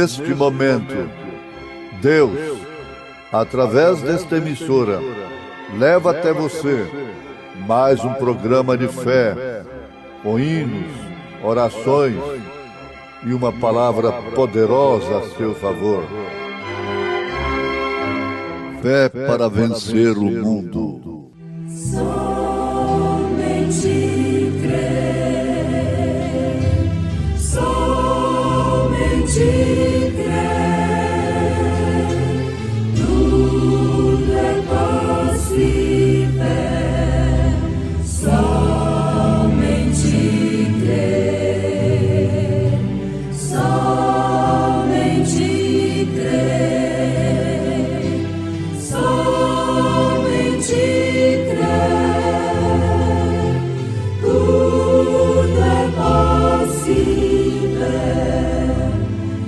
neste momento, Deus, através desta emissora, leva até você mais um programa de fé, com hinos, orações e uma palavra poderosa a seu favor. Fé para vencer o mundo. Somente crer, somente crer, tudo é possível, somente crer, somente crer, somente crer, tudo é possível,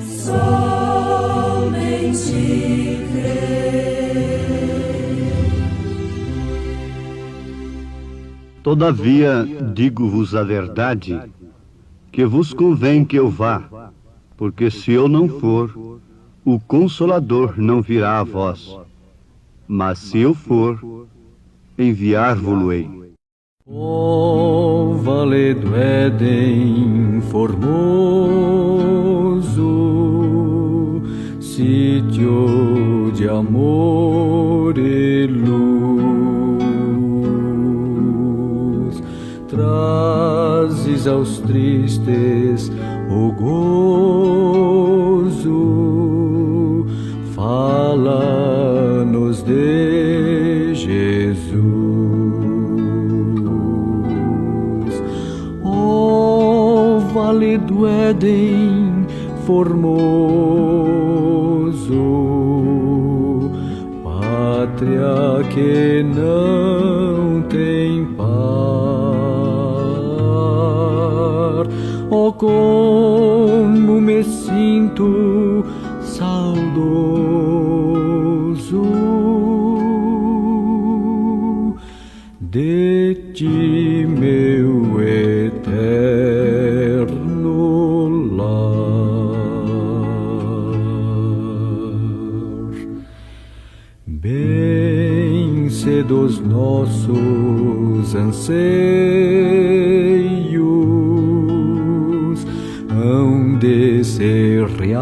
somente crer. Todavia, digo-vos a verdade, que vos convém que eu vá, porque se eu não for, o Consolador não virá a vós. Mas se eu for, enviar-vo-lo-ei. Ó vale do Éden formoso, sítio de amor e luz, trazes aos tristes o gozo, fala-nos de Jesus. Ó vale do Éden formoso, pátria que não tem par, ó como me sinto saudoso de ti, meu eterno lar. Bem cedo os nossos anseios hão de se realizar.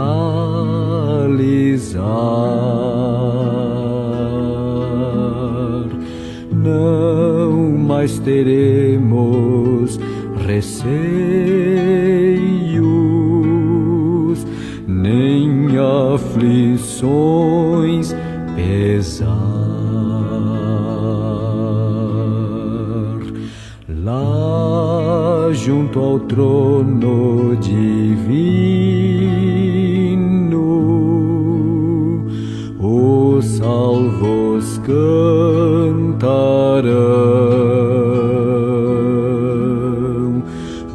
Não mais teremos receios, nem aflições pesar. Lá junto ao trono divino, os salvos cantarão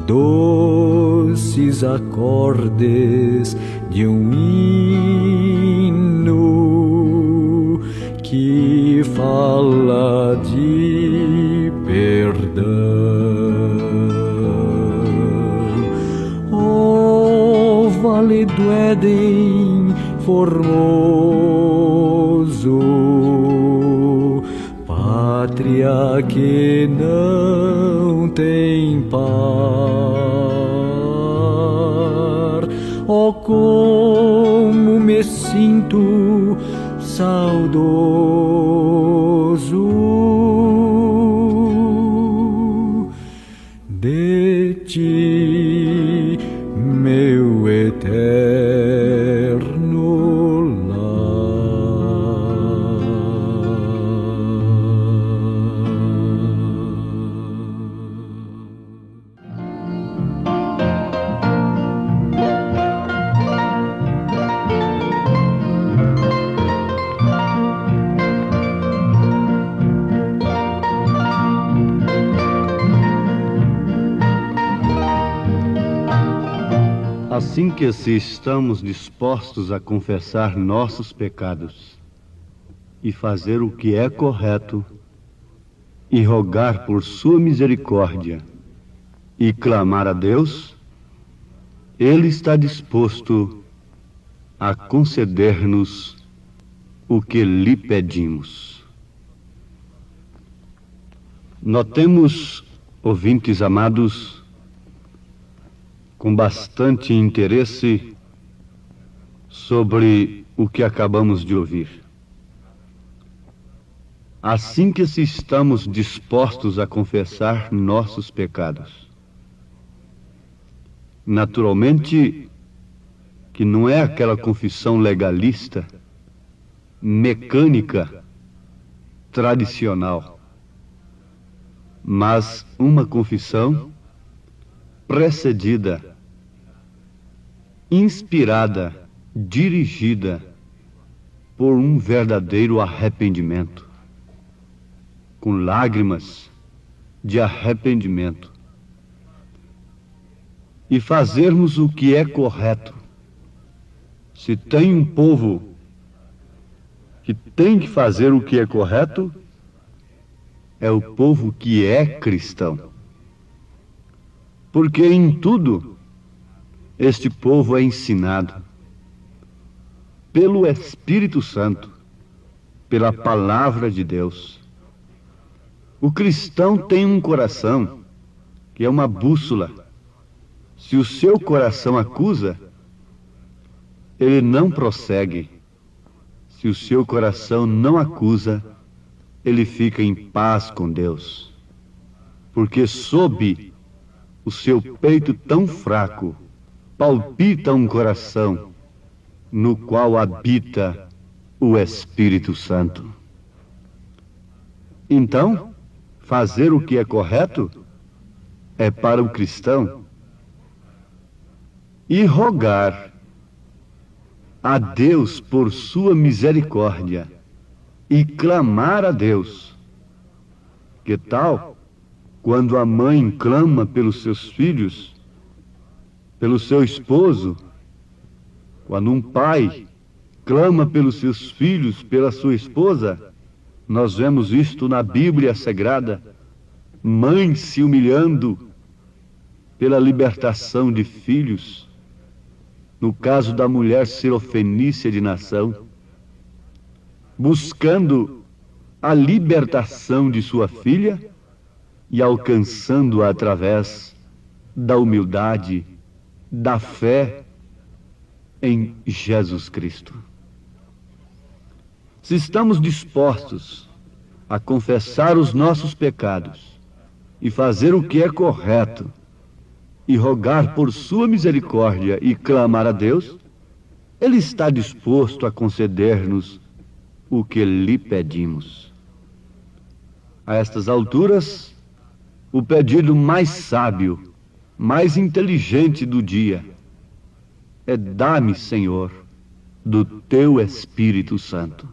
doces acordes de um hino que fala de perdão. Ó vale do Éden formoso, pátria que não tem par, ó como me sinto saudoso de ti, meu eterno Assim que se estamos dispostos a confessar nossos pecados e fazer o que é correto e rogar por sua misericórdia e clamar a Deus, Ele está disposto a conceder-nos o que lhe pedimos. Notemos, ouvintes amados, com bastante interesse sobre o que acabamos de ouvir. Assim que se estamos dispostos a confessar nossos pecados, naturalmente que não é aquela confissão legalista, mecânica, tradicional, mas uma confissão precedida, inspirada, dirigida por um verdadeiro arrependimento, com lágrimas de arrependimento, e fazermos o que é correto. Se tem um povo que tem que fazer o que é correto, é o povo que é cristão. Porque em tudo este povo é ensinado pelo Espírito Santo, pela palavra de Deus. O cristão tem um coração que é uma bússola. Se o seu coração acusa, ele não prossegue. Se o seu coração não acusa, ele fica em paz com Deus. Porque sob o seu peito tão fraco, palpita um coração no qual habita o Espírito Santo. Então, fazer o que é correto é para o cristão, e rogar a Deus por sua misericórdia e clamar a Deus. Que tal quando a mãe clama pelos seus filhos, pelo seu esposo, quando um pai clama pelos seus filhos, pela sua esposa? Nós vemos isto na Bíblia Sagrada, mães se humilhando pela libertação de filhos. No caso da mulher sirofenícia de Nação, buscando a libertação de sua filha e alcançando-a através da humildade, da fé em Jesus Cristo. Se estamos dispostos a confessar os nossos pecados e fazer o que é correto, e rogar por sua misericórdia e clamar a Deus, Ele está disposto a conceder-nos o que lhe pedimos. A estas alturas, o pedido mais sábio, mais inteligente do dia é: dá-me, Senhor, do teu Espírito Santo.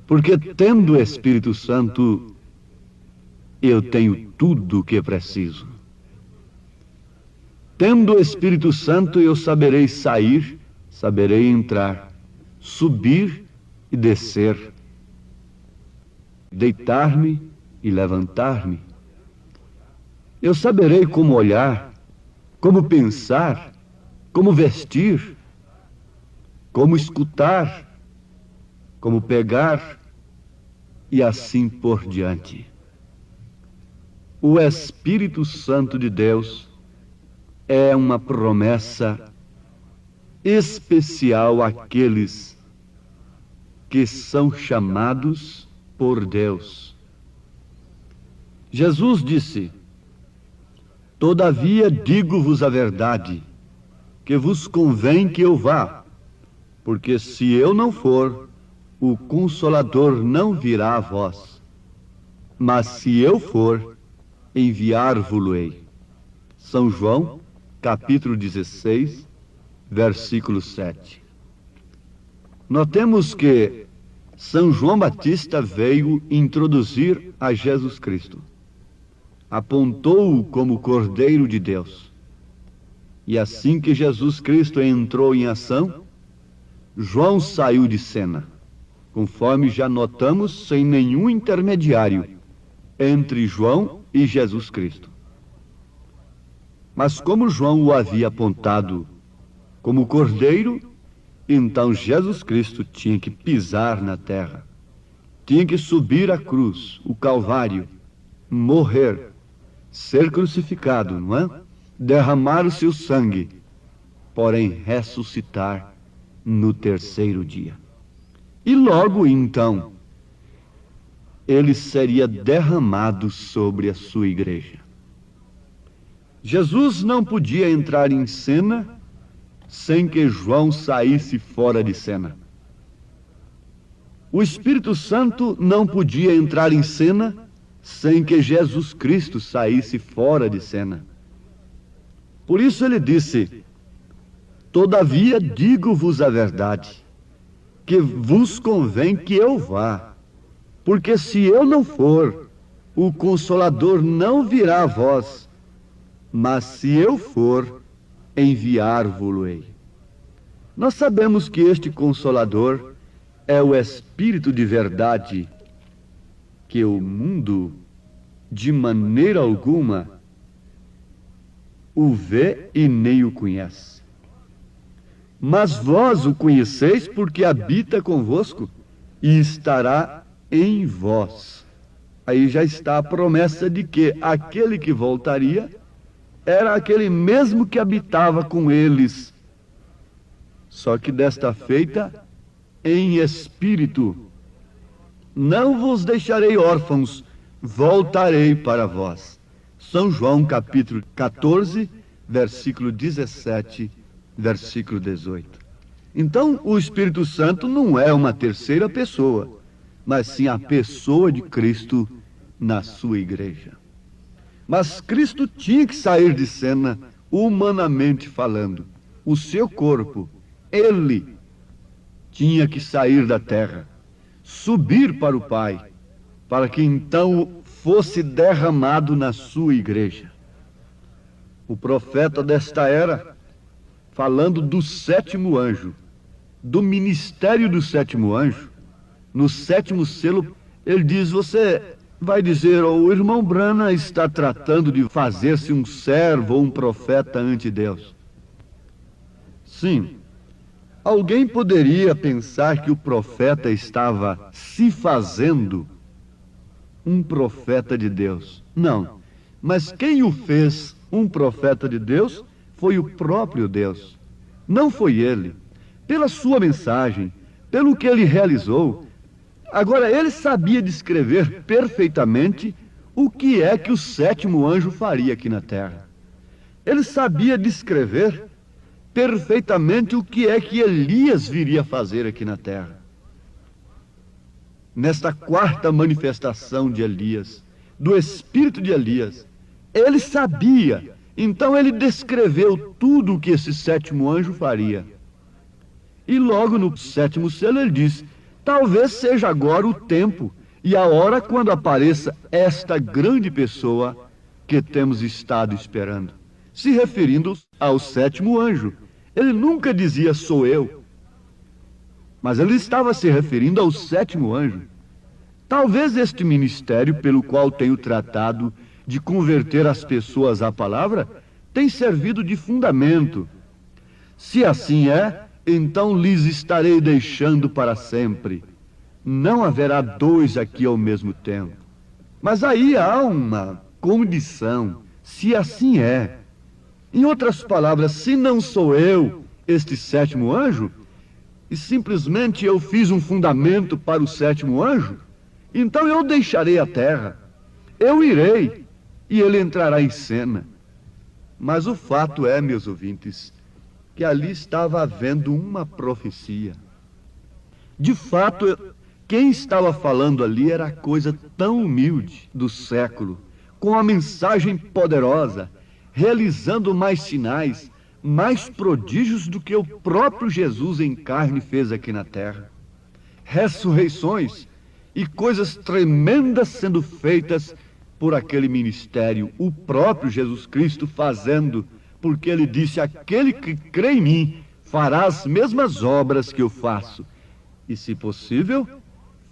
Porque tendo o Espírito Santo, eu tenho tudo o que preciso. Tendo o Espírito Santo, eu saberei sair, saberei entrar, subir e descer, deitar-me e levantar-me. Eu saberei como olhar, como pensar, como vestir, como escutar, como pegar e assim por diante. O Espírito Santo de Deus é uma promessa especial àqueles que são chamados por Deus. Jesus disse: todavia digo-vos a verdade, que vos convém que eu vá, porque se eu não for, o Consolador não virá a vós. Mas se eu for, enviar-vos-ei. São João, capítulo 16, versículo 7. Notemos que São João Batista veio introduzir a Jesus Cristo. Apontou-o como Cordeiro de Deus. E assim que Jesus Cristo entrou em ação, João saiu de cena, conforme já notamos, sem nenhum intermediário entre João e Jesus Cristo. Mas como João o havia apontado como Cordeiro, Então Jesus Cristo tinha que pisar na terra, tinha que subir a cruz, o Calvário, morrer, ser crucificado, não é? Derramar o seu sangue, porém ressuscitar no terceiro dia. E logo então, ele seria derramado sobre a sua igreja. Jesus não podia entrar em cena sem que João saísse fora de cena. O Espírito Santo não podia entrar em cena sem que Jesus Cristo saísse fora de cena. Por isso ele disse: todavia digo-vos a verdade, que vos convém que eu vá, porque se eu não for, o Consolador não virá a vós, mas se eu for, enviar-vos-ei. Nós sabemos que este Consolador é o Espírito de verdade, que o mundo, de maneira alguma, o vê e nem o conhece. Mas vós o conheceis porque habita convosco e estará em vós. Aí já está a promessa de que aquele que voltaria era aquele mesmo que habitava com eles, só que desta feita em espírito. Não vos deixarei órfãos, voltarei para vós. São João capítulo 14, versículo 17, versículo 18. Então, o Espírito Santo não é uma terceira pessoa, mas sim a pessoa de Cristo na sua igreja. Mas Cristo tinha que sair de cena, humanamente falando. O seu corpo, ele tinha que sair da terra, subir para o Pai, para que então fosse derramado na sua igreja. O profeta desta era, falando do sétimo anjo, do ministério do sétimo anjo, no sétimo selo, ele diz: você vai dizer, o irmão Branham está tratando de fazer-se um servo ou um profeta ante Deus. Sim, alguém poderia pensar que o profeta estava se fazendo um profeta de Deus. Não, mas quem o fez um profeta de Deus foi o próprio Deus. Não foi ele. Pela sua mensagem, pelo que ele realizou. Agora, ele sabia descrever perfeitamente o que é que o sétimo anjo faria aqui na terra. Ele sabia descrever perfeitamente o que é que Elias viria fazer aqui na terra. Nesta quarta manifestação de Elias, do espírito de Elias, ele sabia, então ele descreveu tudo o que esse sétimo anjo faria. E logo no sétimo selo ele diz: talvez seja agora o tempo e a hora quando apareça esta grande pessoa que temos estado esperando. Se referindo ao sétimo anjo. Ele nunca dizia sou eu, mas ele estava se referindo ao sétimo anjo. Talvez este ministério pelo qual tenho tratado de converter as pessoas à palavra tenha servido de fundamento. Se assim é, então lhes estarei deixando para sempre. Não haverá dois aqui ao mesmo tempo. Mas aí há uma condição, se assim é. Em outras palavras, se não sou eu este sétimo anjo, e simplesmente eu fiz um fundamento para o sétimo anjo, então eu deixarei a terra, eu irei, e ele entrará em cena. Mas o fato é, meus ouvintes, que ali estava havendo uma profecia. De fato, quem estava falando ali era a coisa tão humilde do século, com a mensagem poderosa, realizando mais sinais, mais prodígios do que o próprio Jesus em carne fez aqui na terra. Ressurreições e coisas tremendas sendo feitas por aquele ministério, o próprio Jesus Cristo fazendo, porque ele disse: aquele que crê em mim fará as mesmas obras que eu faço, e se possível,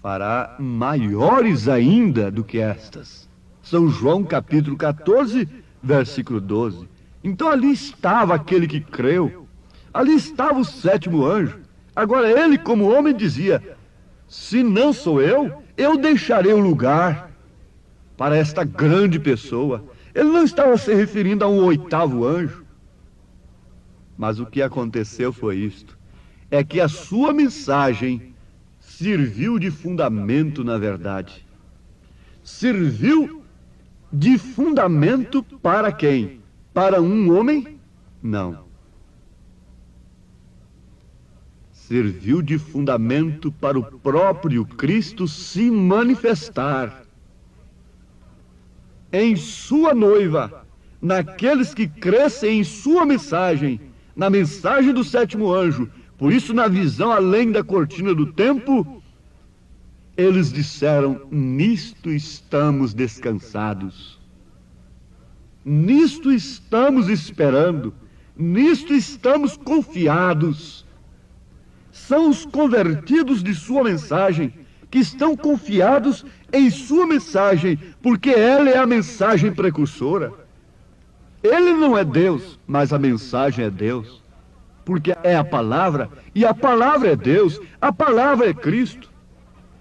fará maiores ainda do que estas. São João capítulo 14, versículo 12. Então ali estava aquele que creu, ali estava o sétimo anjo, Agora ele, como homem, dizia: se não sou eu deixarei o lugar para esta grande pessoa. Ele não estava se referindo a um oitavo anjo. Mas o que aconteceu foi isto: é que a sua mensagem serviu de fundamento, na verdade. Serviu de fundamento para quem? Para um homem? Não. Serviu de fundamento para o próprio Cristo se manifestar em sua noiva, naqueles que crescem em sua mensagem, na mensagem do sétimo anjo. Por isso, na visão além da cortina do tempo, eles disseram: nisto estamos descansados, nisto estamos esperando, nisto estamos confiados. São os convertidos de sua mensagem, que estão confiados em sua mensagem, porque ela é a mensagem precursora. Ele não é Deus, mas a mensagem é Deus, porque é a palavra, e a palavra é Deus, a palavra é Cristo.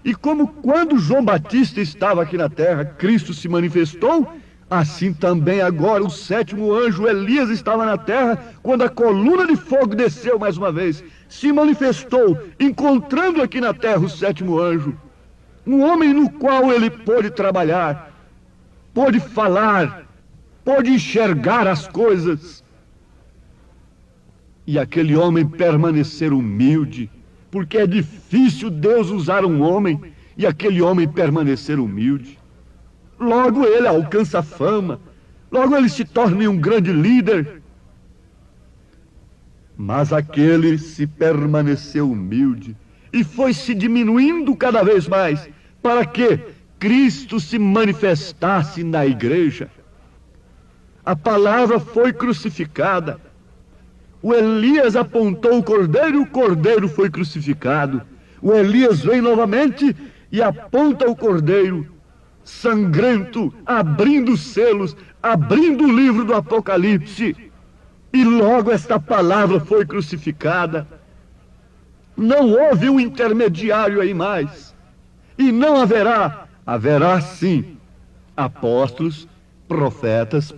E como quando João Batista estava aqui na terra, Cristo se manifestou, assim também agora o sétimo anjo, Elias, estava na terra, quando a coluna de fogo desceu mais uma vez, se manifestou, encontrando aqui na terra o sétimo anjo, um homem no qual ele pôde trabalhar, pôde falar, pôde enxergar as coisas. E aquele homem permanecer humilde, porque é difícil Deus usar um homem, e aquele homem permanecer humilde. Logo ele alcança fama, logo ele se torna um grande líder. Mas aquele se permaneceu humilde e foi se diminuindo cada vez mais, para que Cristo se manifestasse na igreja. A palavra foi crucificada. O Elias apontou o cordeiro foi crucificado. O Elias vem novamente e aponta o cordeiro, sangrento, abrindo os selos, abrindo o livro do Apocalipse. E logo esta palavra foi crucificada. Não houve um intermediário aí mais. E não haverá sim apóstolos, profetas,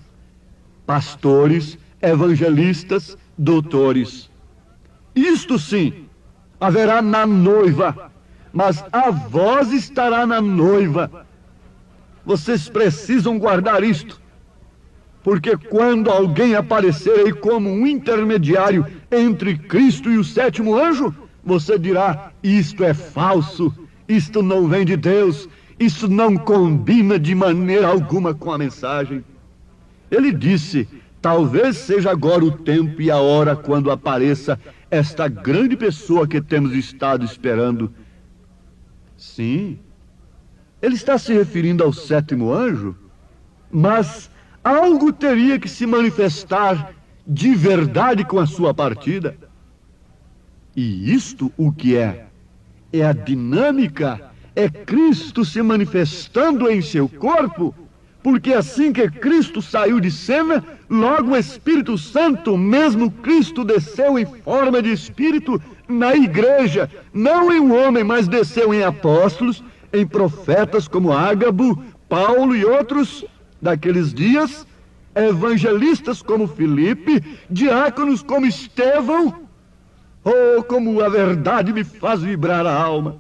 pastores, evangelistas, doutores. Isto sim, haverá na noiva, mas a voz estará na noiva. Vocês precisam guardar isto, porque quando alguém aparecer aí como um intermediário entre Cristo e o sétimo anjo, você dirá: isto é falso, isto não vem de Deus, isso não combina de maneira alguma com a mensagem. Ele disse: talvez seja agora o tempo e a hora quando apareça esta grande pessoa que temos estado esperando. Sim, ele está se referindo ao sétimo anjo, mas algo teria que se manifestar de verdade com a sua partida. E isto o que é? É a dinâmica, é Cristo se manifestando em seu corpo, porque assim que Cristo saiu de cena, logo o Espírito Santo, mesmo Cristo, desceu em forma de Espírito na igreja, não em um homem, mas desceu em apóstolos, em profetas como Ágabo, Paulo e outros daqueles dias, evangelistas como Filipe, diáconos como Estevão. Oh, como a verdade me faz vibrar a alma!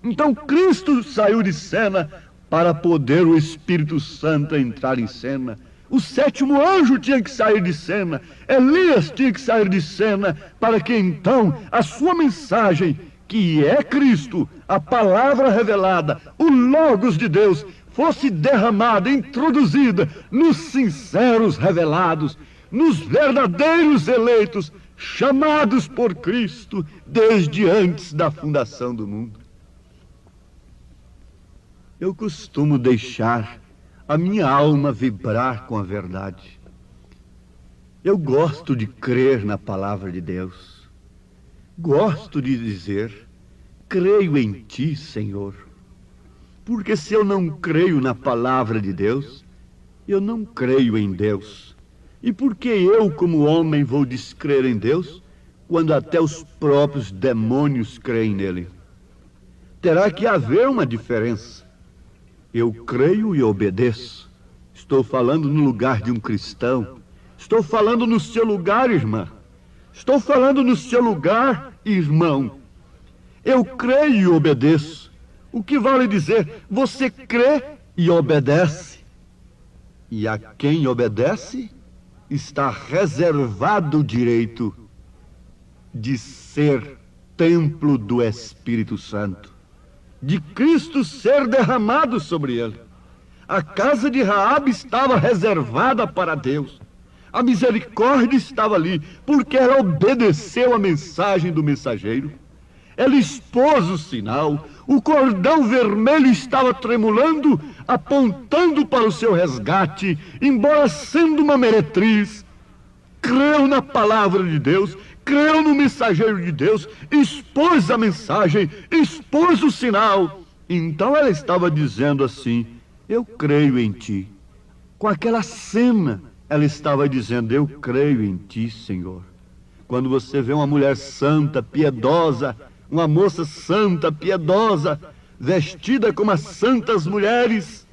Então Cristo saiu de cena para poder o Espírito Santo entrar em cena. O sétimo anjo tinha que sair de cena, Elias tinha que sair de cena, para que então a sua mensagem, que é Cristo, a palavra revelada, o Logos de Deus, fosse derramada, introduzida nos sinceros revelados, nos verdadeiros eleitos, chamados por Cristo desde antes da fundação do mundo. Eu costumo deixar a minha alma vibrar com a verdade. Eu gosto de crer na palavra de Deus. Gosto de dizer: creio em ti, Senhor. Porque se eu não creio na palavra de Deus, eu não creio em Deus. E porque eu, como homem, vou descrer em Deus? quando até os próprios demônios creem nele? Terá que haver uma diferença. Eu creio e obedeço. Estou falando no lugar de um cristão. Estou falando no seu lugar, irmã. Estou falando no seu lugar, irmão. Eu creio e obedeço. O que vale dizer, você crê e obedece? E a quem obedece, está reservado o direito de ser templo do Espírito Santo, de Cristo ser derramado sobre ele. A casa de Raabe estava reservada para Deus. A misericórdia estava ali, porque ela obedeceu a mensagem do mensageiro. Ela expôs o sinal. O cordão vermelho estava tremulando, apontando para o seu resgate, embora sendo uma meretriz. Creu na palavra de Deus, creu no mensageiro de Deus, expôs a mensagem, expôs o sinal. Então ela estava dizendo assim: eu creio em ti. Com aquela cena, ela estava dizendo: eu creio em ti, Senhor. Quando você vê uma mulher santa, piedosa, uma moça santa, piedosa, vestida como as santas mulheres,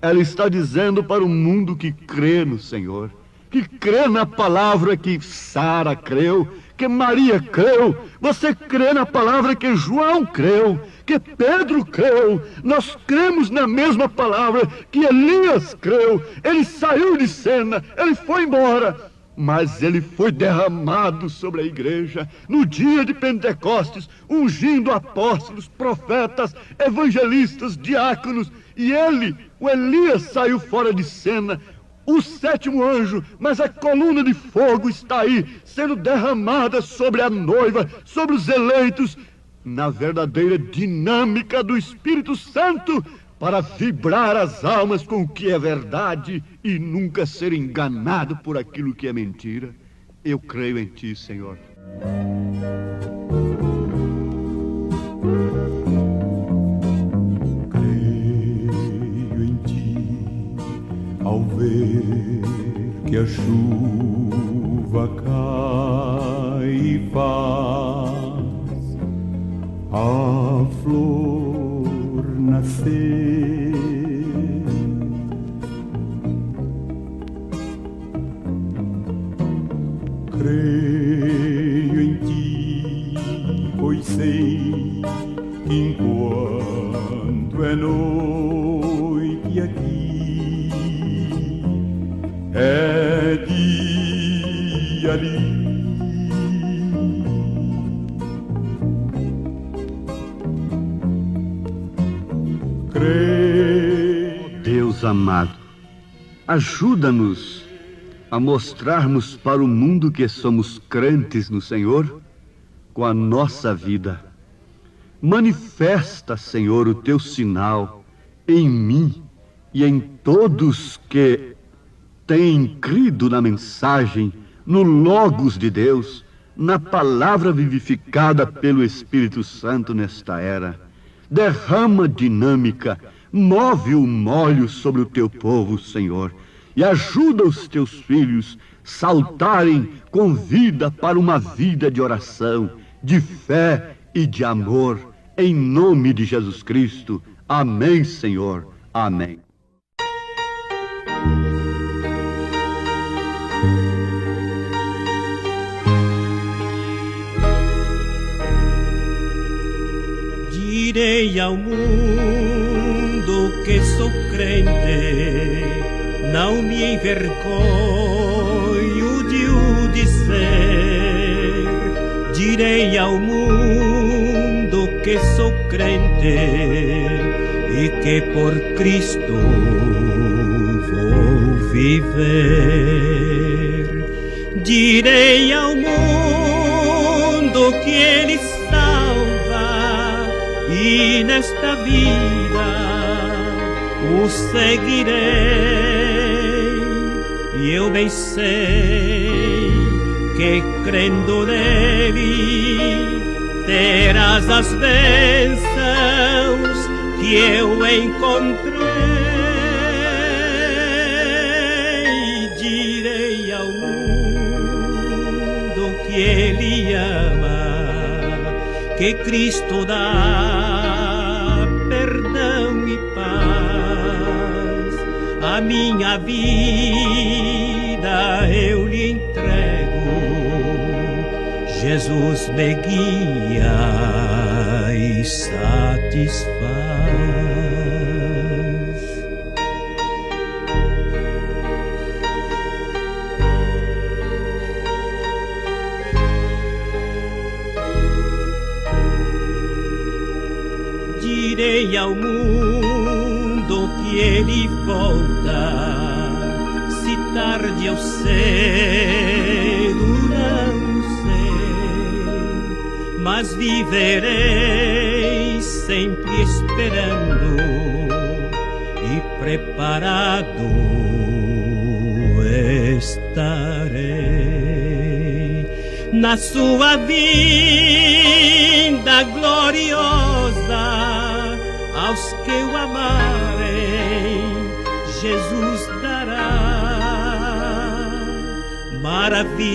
ela está dizendo para o mundo que crê no Senhor, que crê na palavra que Sara creu, que Maria creu. Você crê na palavra que João creu, que Pedro creu. Nós cremos na mesma palavra que Elias creu. Ele saiu de cena, ele foi embora, mas ele foi derramado sobre a igreja no dia de Pentecostes, ungindo apóstolos, profetas, evangelistas, diáconos. E ele, o Elias, saiu fora de cena, o sétimo anjo, mas a coluna de fogo está aí, sendo derramada sobre a noiva, sobre os eleitos, na verdadeira dinâmica do Espírito Santo, para vibrar as almas com o que é verdade e nunca ser enganado por aquilo que é mentira. Eu creio em ti, Senhor. Creio em ti, ao ver que a chuva cai e faz a flor nascer. Creio em ti, pois sei que enquanto é noite aqui, é dia ali. Deus amado, ajuda-nos a mostrarmos para o mundo que somos crentes no Senhor com a nossa vida. Manifesta, Senhor, o teu sinal em mim e em todos que têm crido na mensagem, no Logos de Deus, na palavra vivificada pelo Espírito Santo nesta era. Derrama dinâmica, move o molho sobre o teu povo, Senhor, e ajuda os teus filhos saltarem com vida para uma vida de oração, de fé e de amor, em nome de Jesus Cristo. Amém, Senhor. Amém. Direi ao mundo que sou crente, não me envergonho de o dizer. Direi ao mundo que sou crente e que por Cristo vou viver. Direi ao mundo que Ele e nesta vida o seguirei, e eu bem sei que crendo nele terás as bênçãos que eu encontrei. Direi ao mundo que ele me ama, que Cristo dá perdão e paz. A minha vida eu lhe entrego, Jesus me guia e satisfaz. Direi ao mundo que ele volta, se tarde ou cedo não sei, mas viverei sempre esperando e preparado estarei na sua vinda gloriosa. Aos que o amarem, Jesus dará maravilhas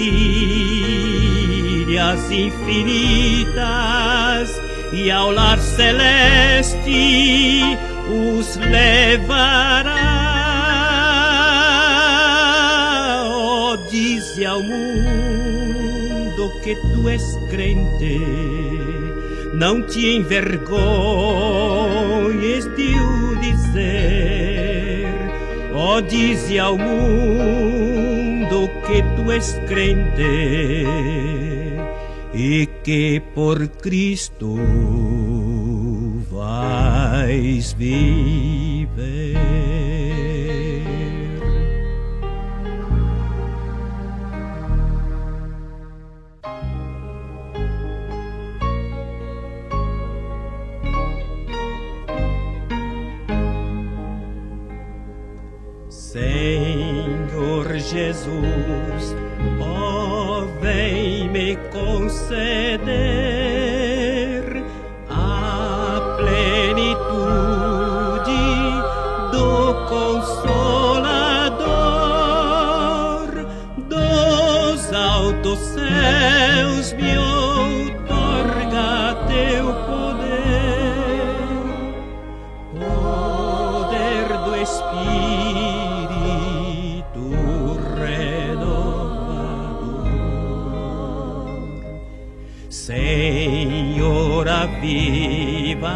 infinitas, e ao lar celeste os levará. Oh, dize ao mundo que tu és crente, não te envergonhes de o dizer. Oh, dize ao mundo que tu és crente e que por Cristo vais viver. Senhor Jesus, ó, vem me conceder a plenitude do Consolador. Dos altos céus me outorga teu poder, poder do Espírito Senhor, aviva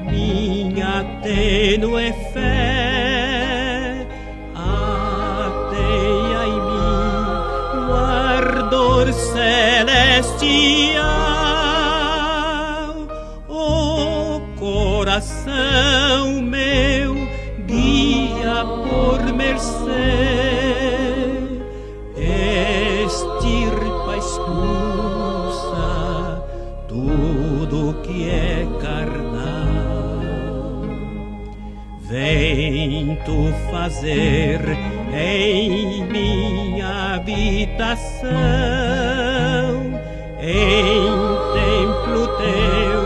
minha tênue fé, ateia em mim o ardor celestial. O coração meu guia por mercê, extirpa, expulsa tudo que é carnal. Vem tu fazer em minha habitação, em templo teu,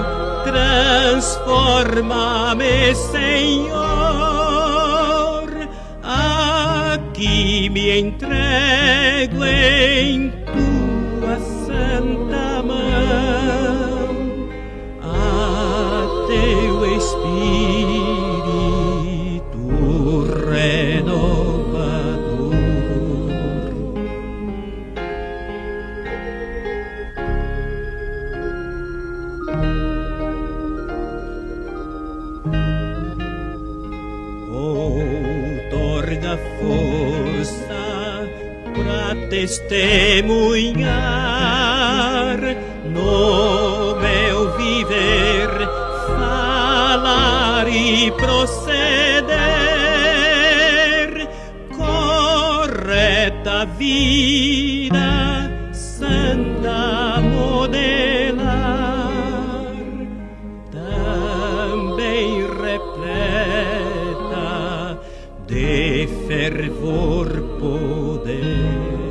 transforma-me, Senhor. Aqui me entrego em tua santa mão, a teu Espírito renovador. Outorga força pra testemunhar no meu viver, falar e proceder, correta vida santa modelar, também repleta de fervor, poder.